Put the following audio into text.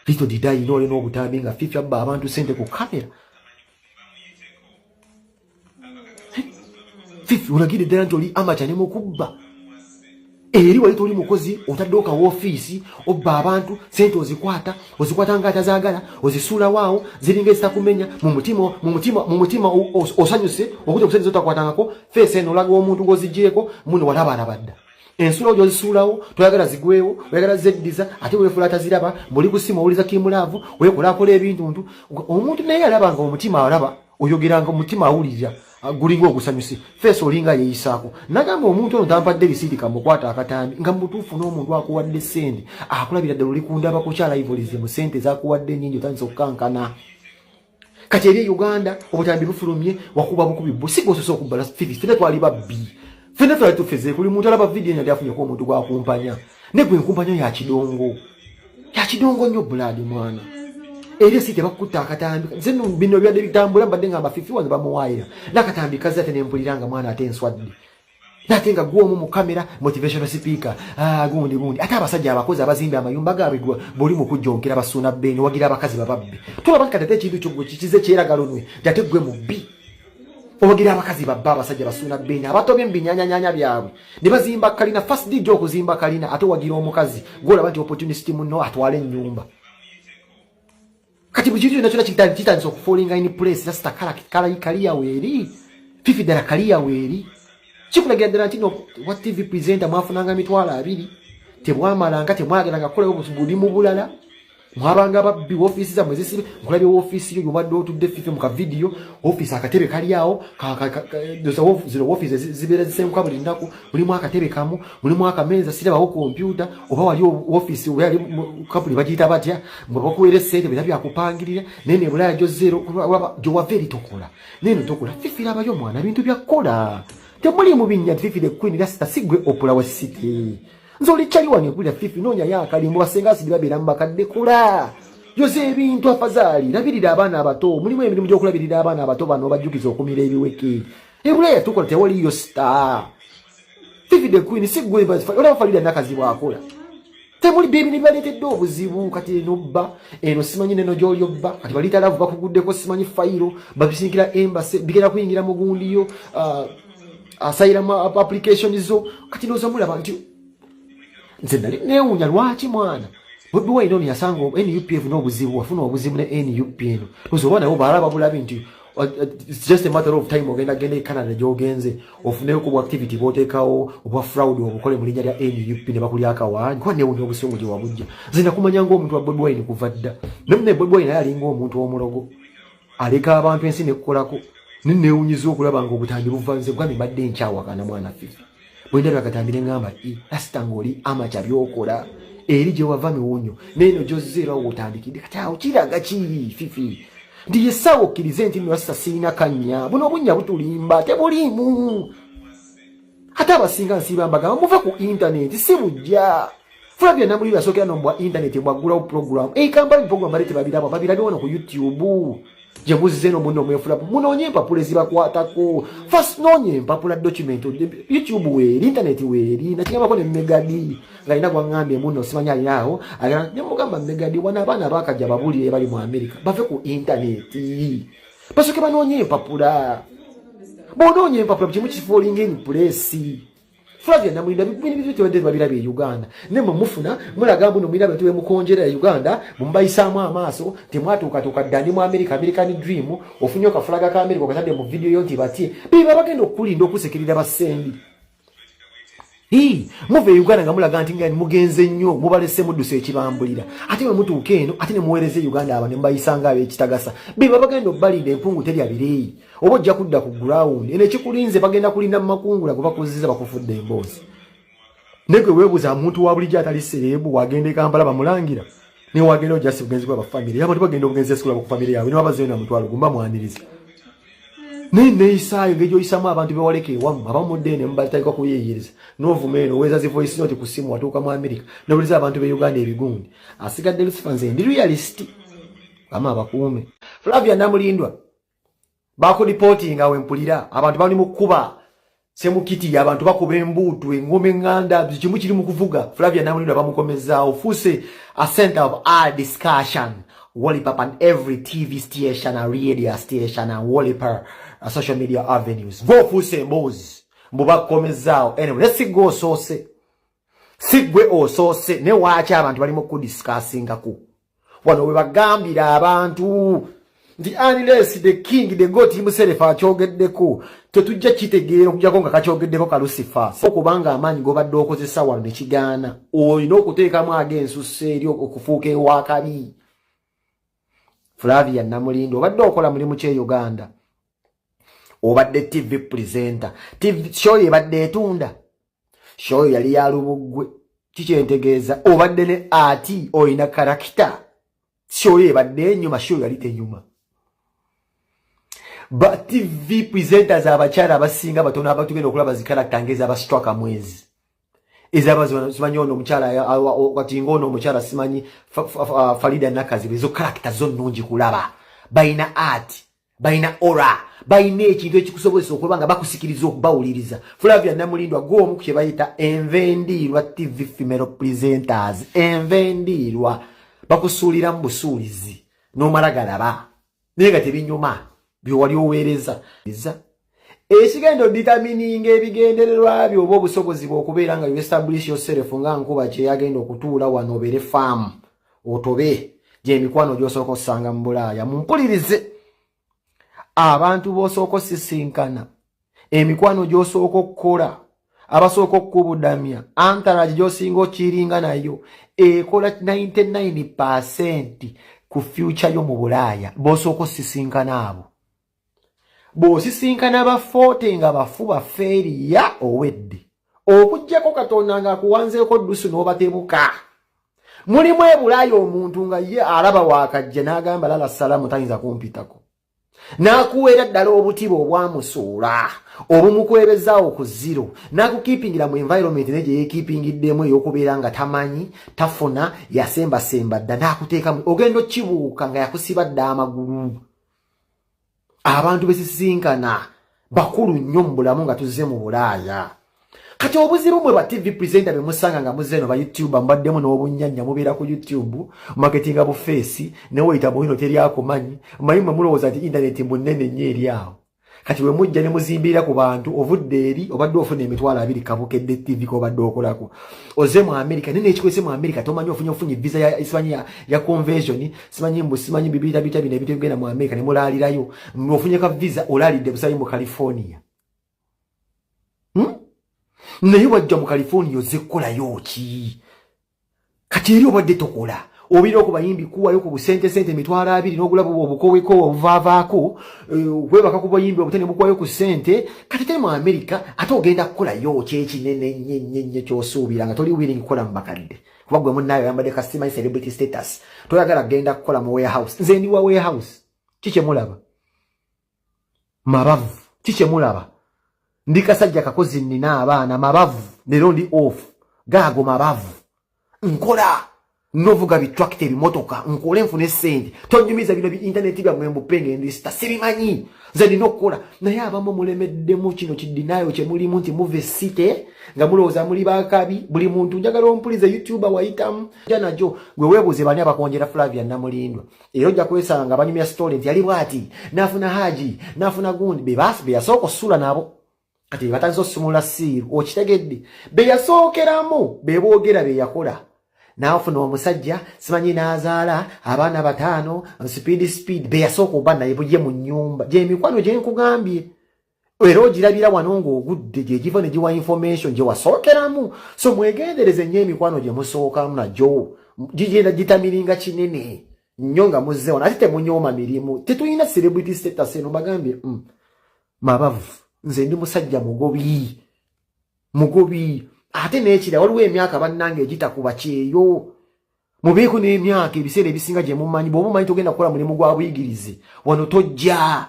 Little did I know obutambi nga Fifi abba abantu sente ku kamera. Fifi unagide ddala nti oli amateur ne mukubba. Eri wali toli mukozi otaddoka office obba abantu sente ozikwata nga atazaagala ozisula waawo ziringa ezitakumenya mu mutima osanyuse okuja kusente zotakwatangako face eno olaga omuntu ng'oziggyeko muno walaba ensula ojo ozisuulawo toyagala zigwewo oyagala zeddiza ate weefula ataziraba buli kusima owuliza kimulaavu weekolakola ebintu omuntu naye alaba nga omutima alaba oyogeranga omutima awulirira gulinga ogusanyusi face olinga yeeyisaako nagamba omuntu ono tampadde bisiiti kamukwata akatambi nga mutuufu n'omuntu akuwadde sente akulabira ddala oli kundaba kukyala ivolize mu sente zakuwadde nnyingi otandisa okukankana kati eri e Uganda obutambi bufulumye wakuba bukubibbo si gosose okubbala Fifi fena twali babbi fena twali tufeze kuli muntu alaba vidiyo nyali afunyeko omuntu gwakumpanya ne gwe nkumpanya ya kidongo nnyo buladi mwana eri si tebakutta akatambi zeno bino byadde bitambula mbadde ngamba Fifi wange bamuwaayira n'akatambi kazi ate nempuliranga mwana ate enswadde nate nga gwomu mu kamera motivational speaker gundi ate abasajja abakozi abazimba amayumba gaabwe buli mu kujjonkera basuuna bbeeni wagira abakazi bababbi tulaba nti ate ekintu kyo kikize kyeragalonwe ate gwe mubbi owagira abakazi babba abasajja basuuna bbeeni abatobye mu binyanyanyaanya byabwe ne bazimba kalina first DJ okuzimba kalina ate wagira omukazi gwolaba nti opportunity muno atwala ennyumba kati bujitu na chona kitandisa okufolinga in place just kala kaliya weri Fifi dara kaliya weri chikulagira dara ntino what TV presenter mwafunanga mitwala abiri tebwamalanga temwageranga kola obusubudi mu bulala mwabanga babbi office za mwezisi mukulabi office yo yobadde otudde Fifi mu ka video office akatebe kaliyawo zero office zibera zisemka buli ndako buli mwaka tebe kamu buli mwaka meza siraba ho computer oba wali office yali kapuli bagita batya mbakuwere sente birabya kupangirira nene bulaya jo zero jo wa very tokola nene tokola Fifi laba yo mwana bintu byakola temuli mu binya Fifi the queen rasta sigwe opula wa city nzoli chali wani kulya Fifi nonya yakalimbo basenga sidi babira mbakadde kula Jose ebintu afazali nabirira abana abato mulimu emirimu gyokulabirira abana abato bano bajjukiza okumira ebiweke ebulaya tukola tewali yo star Fifi the queen sigwe ola falida nakazi wakola temuli bibi nibaletedde obuzibu kati enobba eno simanyi neno gy'olyobba kati balita lavu bakuguddeko simanyi fayiro babisinkira embassy bigera kuyingira mugundiyo asayiramu application zo kati nozamulaba nti nze nali neewuunya lwaki mwana Bobi Wine ono yasanga NUPF n'obuzibu wafuna obuzibu ne NUP eno ozoba nabo balaba bulabi nti it's just a matter of time ogenda genda Canada gy'ogenze ofuneyo ku activity booteekawo obwa fraud obukole mu linnya lya NUP ne bakulya akawanyi kwa neewuunya obusungu gye wabujja nze nakumanya ng'omuntu wa Bobi Wine kuva dda ne Bobi Wine naye alinga omuntu w'omulogo aleka abantu ensi nekkolako neewunyiza okulaba ng'obutambi buva nze gwami badde nkyawakana mwana Fifi bwendaba akatambire ngamba lasita ng'oli amaca byokola eri gye wava miwunyo neno gyozzeerawo wotandikidde kati awo kiraga ki Fifi ndiye sawa okkirize nti lasita sirina kannya buno obunnya butulimba tebuliimu ate abasinga nsiiba mbagamba muve ku intaneti si bujja Flavia namulira asokera nombwa intaneti bwaggulawo program kampala program bali tebabiraba babirabye wano ku YouTube Jebuzi zeno muno mwefula munoonye empapula ezibakwatako first noonye empapula document YouTube weeri internet weeri nakigambako ne Megadi nga ina gwangambye muno simanya alinawo agamba nemugamba Megadi wana abaana bakajja babulire bali mu America bave ku internet basoke banoonye empapula bonoonye empapula kimu kifolinga in place Flavia namulinda bibintu by'etwende babirabye e Uganda nemwe mufuna mulaga mbuno mwina bantu bemukonjera e Uganda mumbayisaamu amaaso temwatuukatuuka ddani mu American dream ofunye okafulaga ka America okatadde mu video yo nti batye biba bagenda okulinda okusekirira basendi muve e Uganda nga mulaga nti nga mugenze nnyo mubalese mudduse ekibambulira ate bwe mutuuka eno ate ne muweereza e Uganda aba ne mbayisanga ab'ekitagasa biba bagenda obbalinda empungu terya bireeyi oba ojja kudda ku ground eno ekikulinze bagenda kulinda mu makungula kuba kuzizza bakufudde emboozi negwe weebuuza omuntu wa bulijjo atali serebu wagenda e Kampala bamulangira ne wagenda ojja sibugenzi kwa bafamire abantu bagenda obugenzi esukula ku famire yaabwe ne wabazeyo na mutwalo gumba mwaniriza neisaayo ng'egyoyisamu abantu bewaleka ewamu abamuddene mubatalika kuyeeyereza n'ovuma eno weeza zi voice note ku ssimu watuuka mu America n'obuliza abantu be Uganda ebigundi asigadde Lucifer nze ndi realist ama abakuume Flavia Namulindwa bakulipotinga wempulira abantu bali mu kkuba semukiti abantu bakuba embuutu engome nganda kimu kiri mu kuvuga Flavia Namulindwa bamukomezaawo fuse a center of our discussion Wallpaper on every TV station and radio station and Wallpaper social media avenues go fuse mbozi mbubakomezaawo anyway let's go sose sigwe osose ne waacha abantu bali mu kudiscussinga ku wano we bagambira abantu the unless the king the god himself achogeddeko tetujja kitegeera okujjako nga kachogeddeko ka Lucifer so kubanga amanyi gobadde okozesa wano ne kigaana olina okuteekamu agensusse eri okufuuka ewakabi Flavia Namulindwa obadde okola mulimu kye Uganda obadde TV presenter TV show ebadde etunda show yali ya Lubugwe kikyentegeeza obadde ne ati oyina karakita show ebadde enyuma show yali tenyuma ba TV presenters abakyala abasinga batono abatugenda okulaba zikarakta ngeza abastraka mwezi ezabazo simanyi ono omukyala kati ngono omukyala simanyi Farida Nakazi bezo karakta zo nnungi kulaba baina art baina aura baina ekintu ekikusobozesa okulaba nga bakusikiriza okubawuliriza Flavia Namulindwa gwomu kye bayita envendirwa TV female presenters envendirwa bakusuulira mu busuulizi n'omala galaba naye nga tebinyuma byowali oweereza ekigendo determining ebigendererwa byo oba obusobozi bw'okubeera nga you establish yourself nga nkuba kye yagenda okutuula wano obeere farm otobe gy'emikwano gy'osooka okusanga mu Bulaaya mumpulirize abantu b'osooka osisinkana emikwano gy'osooka okukola abasooka okukubudamya antalagi gy'osinga okiringa nayo ekola 99% ku future yo mu Bulaaya b'osooka osisinkana abo bw'osisinkana ba 40 nga bafu bafeeriya owedde okujjako Katonda nga akuwanzeeko ddusu n'obatebuka mulimu e Bulaaya omuntu nga ye alaba waakajja n'agamba lala salamu tayinza kumpitako n'akuweera ddala obutiba obwamusuula obumukwebezaawo ku zero n'akukiipingira mu environment ne gye yeekiipingiddemu ey'okubeera nga tamanyi tafuna yasembasemba dda n'akuteekamu ogenda okibuuka nga yakusiba dda amagulu abantu besisinkana bakulu nnyo mu bulamu nga tuzze mu Bulaaya kati obuzibu mwe ba TV presenter bemusanga nga muzze no ba YouTube mbaddemu n'obunyanya mubeera ku YouTube marketing bu face ne weyita bwino teri akumanyi mayimwe mulowooza nti internet munene nnyo eri awo kati we mujja ne muzimbira ku bantu ovudde eri obadde ofuna emitwalo 2 kabukedde TV ko badde okolako oze mu America nene ekikwese mu America tomanyi ofunye visa ya Isipanya ya convention simanyi bibita bine bitugenda mu America ne mulaalirayo ofunye ka visa olalidde busayi mu California naye wajja mu California ozekkola yoki kati eri obadde tokola obira okubayimbi kuwayo ku busente emitwalo 2 n'ogula obukoweko obuvaavaako kwebaka ku bayimbi obutene bukwayo ku sente kati teri mu America ate ogenda kukola yoki ekinene nnyo ky'osuubira nga toli willing kukola mu bakadde kuba gwe munnaayo yambadde customer celebrity status toyagala genda kukola mu warehouse nze ndi wa warehouse kikye mulaba mabavu kikye mulaba ndi kasajja kakozi nina abaana mabavu lero ndi off gaago mabavu nkola novuga bitrakte bimotoka nkole nfune sente tonyumiza bino bi internet bya mwembu penge ndi sibimanyi nze ndina okukola naye abamu mulemeddemu kino kiddinayo kye mulimu nti muve site nga mulowooza muli bakabi buli muntu njagala ompulize YouTuber wayitamu janajo gwe weebuuze bani abakonjera Flavia Namulindwa era ojja kwesanga nga banyumya story nti yali bwati nafuna haji nafuna gundi bebasi beyasooka osula nabo kati batanzo osumula siiru okitegedde beyasookeramu beboogera beyakola naafuna omusajja simanyi n'azaala abaana 5 speed beyasooka oba naye bujje mu nnyumba gy'emikwano gye nkugambye era ogirabira wano ng'ogudde gye giva ne giwa information gye wasookeramu so mwegendereze nnyo emikwano gye musookamu nagyo gigenda gitamiringa kinene nnyo nga muzzeewo ate temunyooma mirimu tetulina celebrity status eno bagambye mabavu nze ndi musajja mugobi ate n'ekira waliwo emyaka bannange egitakuba kyeyo mubeeko n'emyaka ebiseera ebisinga gye mumanyi bw'oba omanyi togenda kukola mulimu gwa buyigirize wano tojja